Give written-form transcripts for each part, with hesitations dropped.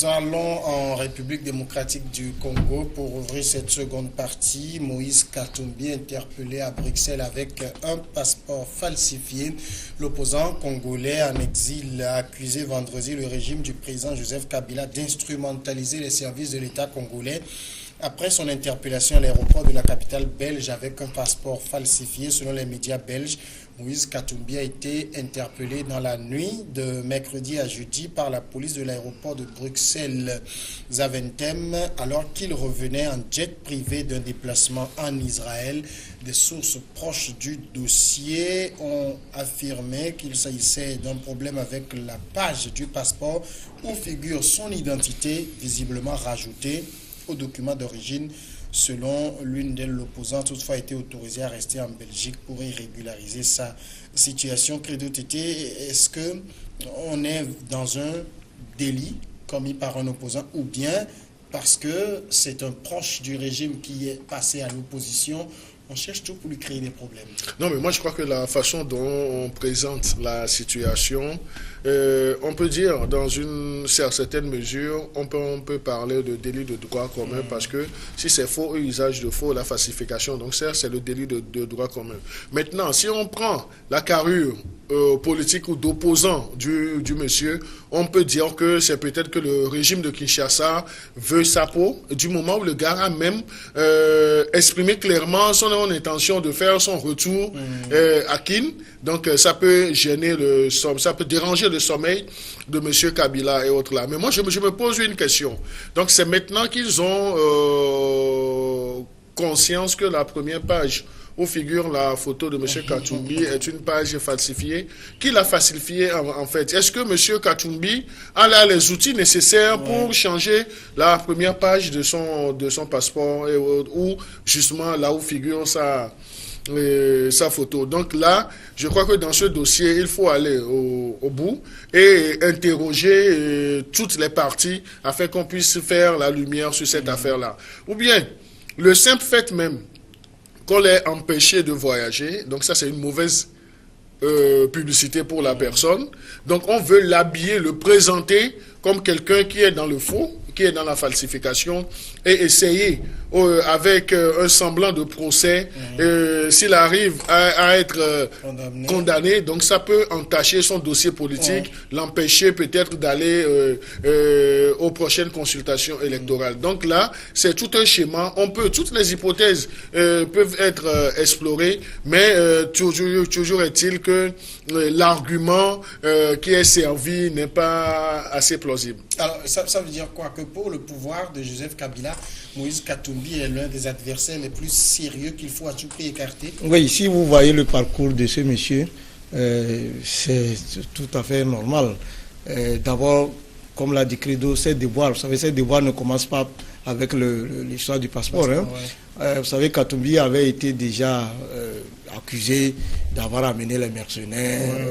Nous allons en République démocratique du Congo pour ouvrir cette seconde partie. Moïse Katumbi interpellé à Bruxelles avec un passeport falsifié. L'opposant congolais en exil a accusé vendredi le régime du président Joseph Kabila d'instrumentaliser les services de l'État congolais après son interpellation à l'aéroport de la capitale belge avec un passeport falsifié. Selon les médias belges, Moïse Katumbi a été interpellé dans la nuit de mercredi à jeudi par la police de l'aéroport de Bruxelles-Zaventem alors qu'il revenait en jet privé d'un déplacement en Israël. Des sources proches du dossier ont affirmé qu'il s'agissait d'un problème avec la page du passeport où figure son identité visiblement rajoutée au document d'origine. Selon l'une d'elles, l'opposant toutefois a été autorisé à rester en Belgique pour y régulariser sa situation. Credo Tété, est-ce qu'on est dans un délit commis par un opposant ou bien parce que c'est un proche du régime qui est passé à l'opposition? On cherche tout pour lui créer des problèmes. Non, mais moi je crois que la façon dont on présente la situation, on peut dire dans une certaine mesure, on peut parler de délit de droit commun parce que si c'est faux, usage de faux, la falsification, donc ça c'est le délit de droit commun. Maintenant, si on prend la carrure politique ou d'opposant du monsieur, on peut dire que c'est peut-être que le régime de Kinshasa veut sa peau, du moment où le gars a même exprimé clairement son intention de faire son retour à Kin. Donc ça peut gêner ça peut déranger le sommeil de monsieur Kabila et autres là. Mais moi je me pose une question. Donc c'est maintenant qu'ils ont conscience que la première page où figure la photo de M. Katumbi est une page falsifiée. Qui l'a falsifiée en fait? Est-ce que M. Katumbi a là les outils nécessaires pour changer la première page de son passeport ou justement là où figure sa photo? Donc là, je crois que dans ce dossier, il faut aller au bout et interroger toutes les parties afin qu'on puisse faire la lumière sur cette affaire-là. Ou bien, le simple fait même qu'on l'ait empêché de voyager, donc ça c'est une mauvaise publicité pour la personne. Donc on veut l'habiller, le présenter comme quelqu'un qui est dans le faux, qui est dans la falsification, et essayer avec un semblant de procès, s'il arrive à être condamné, donc ça peut entacher son dossier politique, l'empêcher peut-être d'aller aux prochaines consultations électorales. Donc là, c'est tout un schéma. Toutes les hypothèses peuvent être explorées, mais toujours est-il que l'argument qui est servi n'est pas assez plausible. Alors, ça veut dire quoi? Que pour le pouvoir de Joseph Kabila, Moïse Katumbi est l'un des adversaires les plus sérieux qu'il faut à tout prix écarter? Oui, si vous voyez le parcours de ce monsieur, c'est tout à fait normal. D'abord, comme l'a dit Credo, ces devoirs, vous savez, ces devoirs ne commencent pas avec l'histoire du passeport. Vous savez, Katumbi avait été déjà accusé d'avoir amené les mercenaires.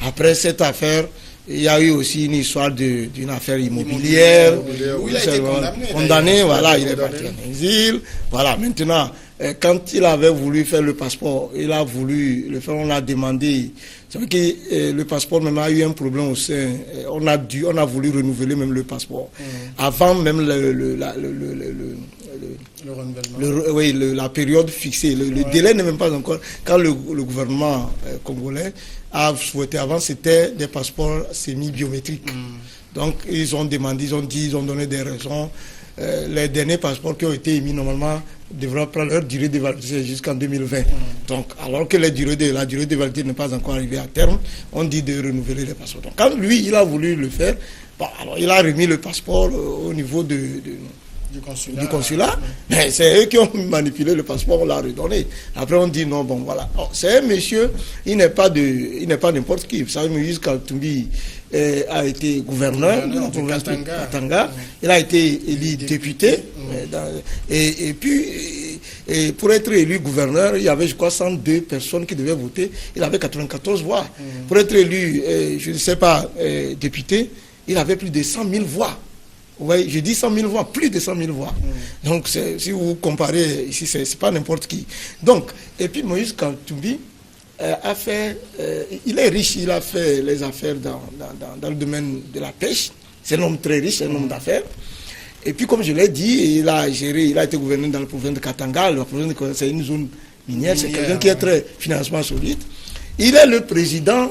Après cette affaire, il y a eu aussi une histoire d'une affaire immobilière où il a été condamné, voilà, il est parti en exil. Voilà, maintenant, quand il avait voulu faire le passeport, il a voulu le faire, on a demandé. C'est vrai que le passeport même a eu un problème au sein. On a voulu renouveler même le passeport. Avant même la période fixée. Le délai n'est même pas encore. Quand le gouvernement congolais a souhaité, avant c'était des passeports semi-biométriques. Donc ils ont demandé, ils ont donné des raisons. Les derniers passeports qui ont été émis normalement devront prendre leur durée de validité jusqu'en 2020. Donc, alors que la durée de validité n'est pas encore arrivée à terme, on dit de renouveler les passeports. Donc, quand lui, il a voulu le faire, bon, alors il a remis le passeport au niveau du consulat, mais c'est eux qui ont manipulé le passeport, on l'a redonné. Après, on dit non, bon, voilà. C'est un monsieur, il n'est pas n'importe qui. Vous savez, Moïse Katumbi a été gouverneur de la province de Katanga. Il a été élu député. Et puis, pour être élu gouverneur, il y avait, je crois, 102 personnes qui devaient voter. Il avait 94 voix. Pour être élu, je ne sais pas, député, il avait plus de 100 000 voix. Oui, je dis 100 000 voix, plus de 100 000 voix. Donc, si vous comparez, ici, c'est pas n'importe qui. Donc, et puis Moïse Katumbi a fait, il est riche, il a fait les affaires dans le domaine de la pêche. C'est un homme très riche, c'est un homme d'affaires. Et puis, comme je l'ai dit, il a été gouverneur dans la province de Katanga. La province de Katanga, c'est une zone minière, c'est quelqu'un qui est très financièrement solide. Il est le président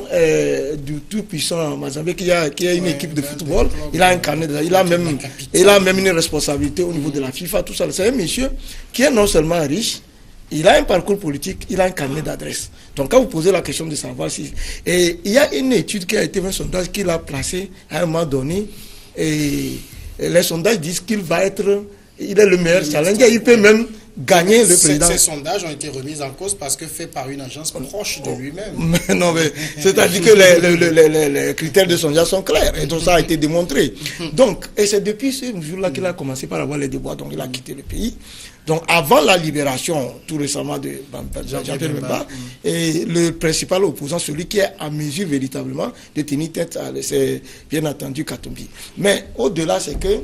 du tout-puissant Mazembe qui a une équipe de football. Il a incarné, il a même une responsabilité au niveau de la FIFA, tout ça. C'est un monsieur qui est non seulement riche, il a un parcours politique, il a un carnet d'adresse. Donc quand vous posez la question de savoir si... Et il y a une étude qui a été un sondage qu'il a placé à un moment donné. Et les sondages disent qu'il il est le meilleur challenger, il peut même gagner le président. Ces sondages ont été remis en cause parce que fait par une agence proche de lui-même. Non, mais c'est-à-dire que les critères de sondage sont clairs et tout ça a été démontré. Donc, et c'est depuis ce jour-là qu'il a commencé par avoir les déboires, donc il a quitté le pays. Donc, avant la libération, tout récemment, de Jean-Pierre Bemba, et le principal opposant, celui qui est à mesure véritablement de tenir tête, c'est bien entendu Katumbi. Mais au-delà, c'est que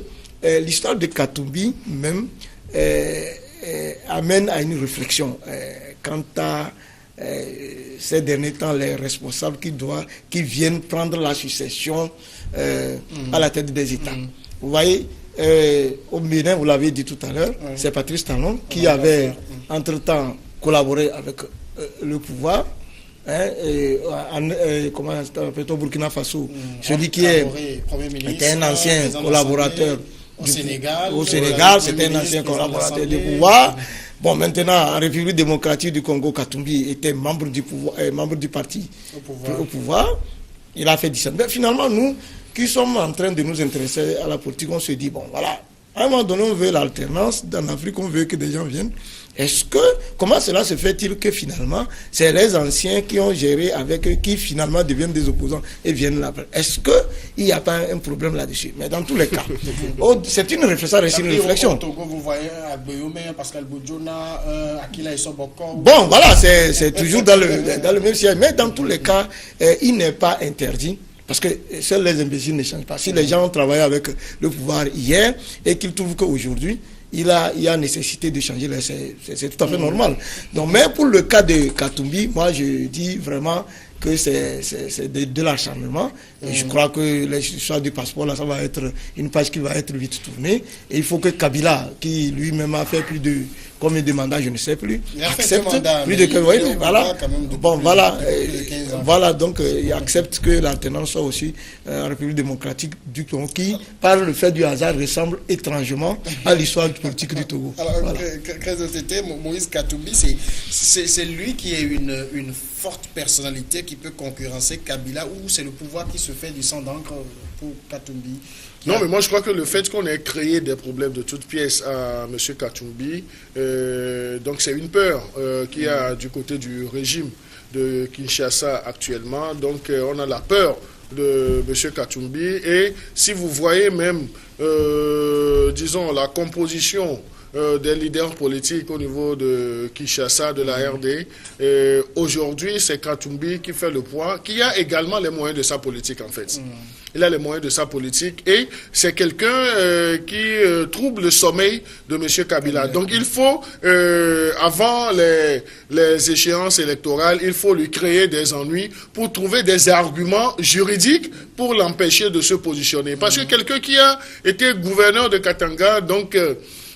l'histoire de Katumbi même amène à une réflexion quant à ces derniers temps, les responsables qui viennent prendre la succession à la tête des États. Vous voyez, au Bénin, vous l'avez dit tout à l'heure, c'est Patrice Talon qui avait entre-temps collaboré avec le pouvoir. Comment au Burkina Faso, celui qui était un ancien collaborateur au Sénégal, c'était un ancien collaborateur du pouvoir. Bon, maintenant, en République démocratique du Congo, Katumbi était membre du parti au pouvoir. Il a fait 17. Mais finalement, nous, qui sommes en train de nous intéresser à la politique, on se dit, bon, voilà, à un moment donné, on veut l'alternance. Dans l'Afrique, on veut que des gens viennent. Comment cela se fait-il que finalement, c'est les anciens qui ont géré avec eux, qui finalement deviennent des opposants et viennent là. Est-ce qu'il n'y a pas un problème là-dessus? Mais dans tous les cas, c'est une réflexion. Au Togo, vous voyez Agbeyoumé, Pascal Boudjouna, Akila Isoboko. Bon, voilà, c'est toujours dans le même siège. Mais dans tous les cas, il n'est pas interdit. Parce que seuls les imbéciles ne changent pas. Si les gens ont travaillé avec le pouvoir hier et qu'ils trouvent qu'aujourd'hui, il y a nécessité de changer, c'est tout à fait normal. Donc, mais pour le cas de Katumbi, moi je dis vraiment que c'est de l'acharnement. Et je crois que l'histoire du passeport, là, ça va être une page qui va être vite tournée. Et il faut que Kabila, qui lui-même a fait plus de combien de mandats, je ne sais plus, accepte plus de oui, mais voilà. Bon, voilà, donc il accepte que l'alternance soit aussi en République démocratique du Congo, qui, par le fait du hasard, ressemble étrangement à l'histoire politique du Togo. Alors, Moïse Katumbi, c'est lui qui est une forte personnalité qui peut concurrencer Kabila, ou c'est le pouvoir qui se fait du sang d'encre pour Katumbi? Non, mais moi je crois que le fait qu'on ait créé des problèmes de toutes pièces à M. Katumbi, donc c'est une peur qu'il y a du côté du régime de Kinshasa actuellement. Donc on a la peur de M. Katumbi. Et si vous voyez même, disons, la composition des leaders politiques au niveau de Kinshasa, de la RD. Aujourd'hui, c'est Katumbi qui fait le poids, qui a également les moyens de sa politique, en fait. Il a les moyens de sa politique et c'est quelqu'un qui trouble le sommeil de M. Kabila. Donc, il faut, avant les échéances électorales, il faut lui créer des ennuis pour trouver des arguments juridiques pour l'empêcher de se positionner. Parce que quelqu'un qui a été gouverneur de Katanga, donc...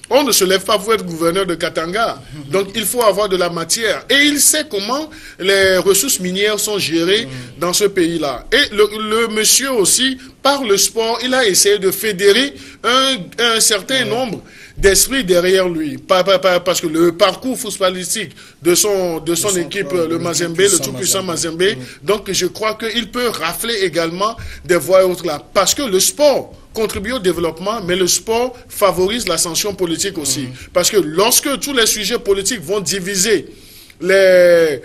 on ne se lève pas pour être gouverneur de Katanga. Donc, il faut avoir de la matière. Et il sait comment les ressources minières sont gérées dans ce pays-là. Et le monsieur aussi, par le sport, il a essayé de fédérer un certain nombre d'esprits derrière lui. Parce que le parcours footballistique de son équipe, le Mazembe, le tout-puissant Mazembe, donc je crois qu'il peut rafler également des voix et autres là. Parce que le sport contribue au développement, mais le sport favorise l'ascension politique aussi. Parce que lorsque tous les sujets politiques vont diviser les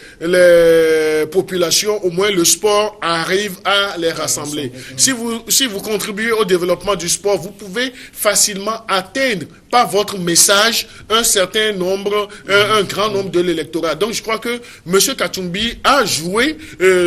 populations, au moins le sport arrive à les rassembler. Si vous contribuez au développement du sport, vous pouvez facilement atteindre par votre message un certain nombre, un grand nombre de l'électorat. Donc je crois que M. Katumbi a joué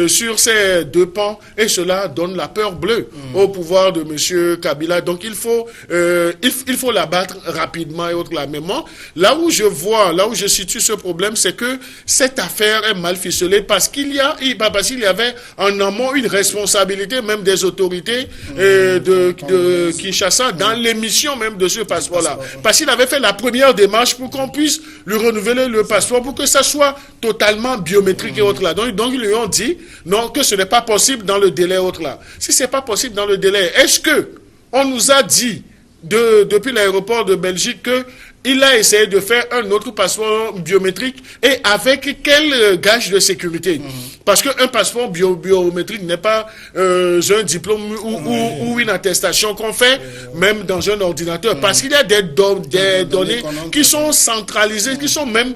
sur ces deux pans et cela donne la peur bleue au pouvoir de M. Kabila. Donc il faut l'abattre rapidement et autrement. Là où je situe ce problème, c'est que cette affaire est mal ficelée parce qu'il y avait en amont une responsabilité même des autorités de Kinshasa dans l'émission même de ce passeport-là. Parce qu'il avait fait la première démarche pour qu'on puisse lui renouveler le passeport pour que ça soit totalement biométrique et autres là. Donc ils lui ont dit non, que ce n'est pas possible dans le délai autre là. Si ce n'est pas possible dans le délai, est-ce que on nous a dit depuis l'aéroport de Belgique que il a essayé de faire un autre passeport biométrique et avec quel gage de sécurité? Parce qu'un passeport biométrique n'est pas un diplôme ou une attestation qu'on fait même dans un ordinateur. Parce qu'il y a des données qui sont centralisées, qui sont même,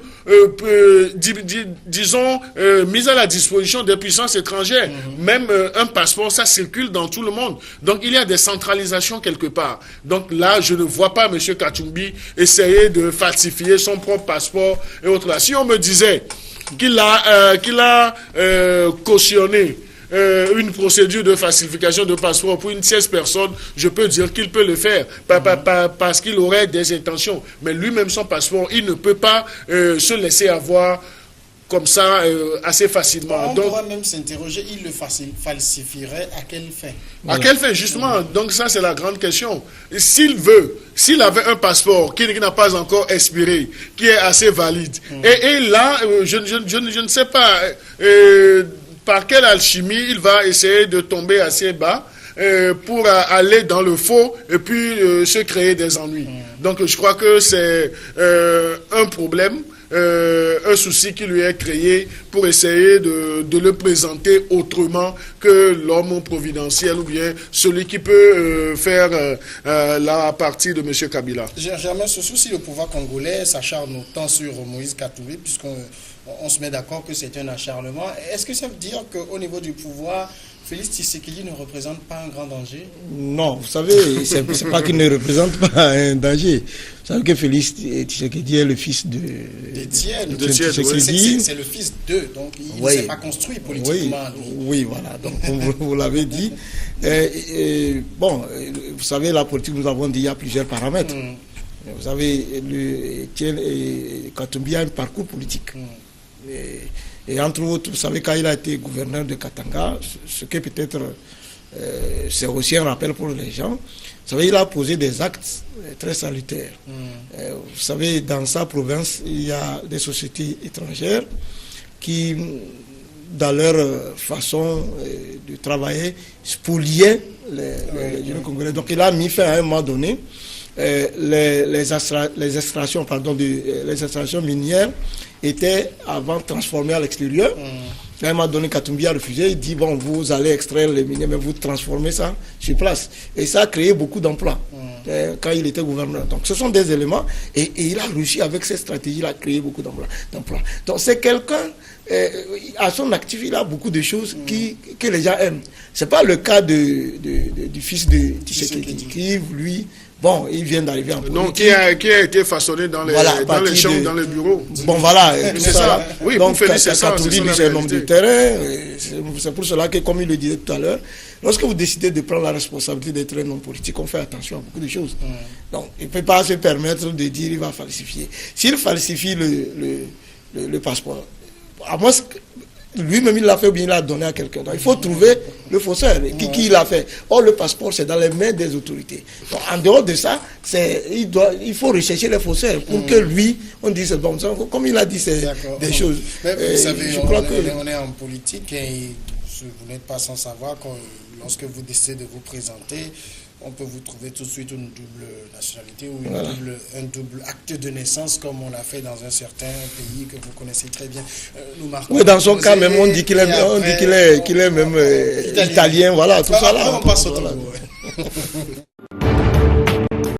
disons, mises à la disposition des puissances étrangères. Même un passeport, ça circule dans tout le monde. Donc il y a des centralisations quelque part. Donc là, je ne vois pas M. Katumbi essayer de falsifier son propre passeport et autres là. Si on me disait qu'il a cautionné une procédure de falsification de passeport pour une tierce personne, je peux dire qu'il peut le faire parce qu'il aurait des intentions. Mais lui-même, son passeport, il ne peut pas se laisser avoir comme ça assez facilement. On pourra même s'interroger, il le falsifierait à quelle fin? À quelle fin, justement? Donc ça, c'est la grande question. S'il avait un passeport qui n'a pas encore expiré, qui est assez valide, et là, je ne sais pas par quelle alchimie il va essayer de tomber assez bas pour aller dans le faux et puis se créer des ennuis. Donc je crois que c'est un problème, un souci qui lui est créé pour essayer de le présenter autrement que l'homme providentiel ou bien celui qui peut faire la partie de M. Kabila. Germain Sossou, si le pouvoir congolais s'acharne autant sur Moïse Katumbi, puisqu'on se met d'accord que c'est un acharnement, est-ce que ça veut dire qu'au niveau du pouvoir, Félix Tshisekedi ne représente pas un grand danger? Non, vous savez, c'est pas qu'il ne représente pas un danger. Vous savez que Félix Tshisekedi est le fils d'Étienne Tshisekedi. C'est le fils d'eux, donc il ne s'est pas construit politiquement. Oui, voilà, donc comme vous l'avez dit. Bon, vous savez, la politique, nous avons dit, il y a plusieurs paramètres. Vous savez, Étienne Katumbi a un parcours politique. Et entre autres, vous savez, quand il a été gouverneur de Katanga, ce qui peut-être c'est aussi un rappel pour les gens, vous savez, il a posé des actes très salutaires. Vous savez, dans sa province, il y a des sociétés étrangères qui, dans leur façon de travailler, spoliaient les jeunes Congolais. Donc il a mis fin à un moment donné. Les extractions minières étaient avant transformées à l'extérieur. À un moment donné, Katumbi a refusé. Il dit, bon, vous allez extraire les minières, mais vous transformez ça sur place. Et ça a créé beaucoup d'emplois quand il était gouverneur. Donc ce sont des éléments. Et il a réussi avec cette stratégie, il a créé beaucoup d'emplois. Donc c'est quelqu'un, à son actif, il a beaucoup de choses que les gens aiment. Ce n'est pas le cas du fils de Tshisekedi, qui, lui, bon, il vient d'arriver en politique. Non, qui a été façonné dans les chambres, dans les bureaux. Bon, voilà. C'est ça. Oui, donc, c'est ça. Katumbi, c'est un homme de terrain. C'est pour cela que, comme il le disait tout à l'heure, lorsque vous décidez de prendre la responsabilité d'être un homme politique, on fait attention à beaucoup de choses. Donc, il ne peut pas se permettre de dire qu'il va falsifier. S'il falsifie le passeport, à moins lui-même il l'a fait ou bien il l'a donné à quelqu'un. Donc il faut trouver le faussaire. Qui l'a fait? Or le passeport c'est dans les mains des autorités. Donc en dehors de ça, il faut rechercher les faussaires pour que lui, on dise bon, comme il a dit, c'est des choses. Mais vous savez, on est en politique et vous n'êtes pas sans savoir que lorsque vous décidez de vous présenter, on peut vous trouver tout de suite une double nationalité ou un double acte de naissance comme on l'a fait dans un certain pays que vous connaissez très bien. Oui, dans son cas même, on dit qu'il est même italien, voilà, tout ça là. On passe au tour.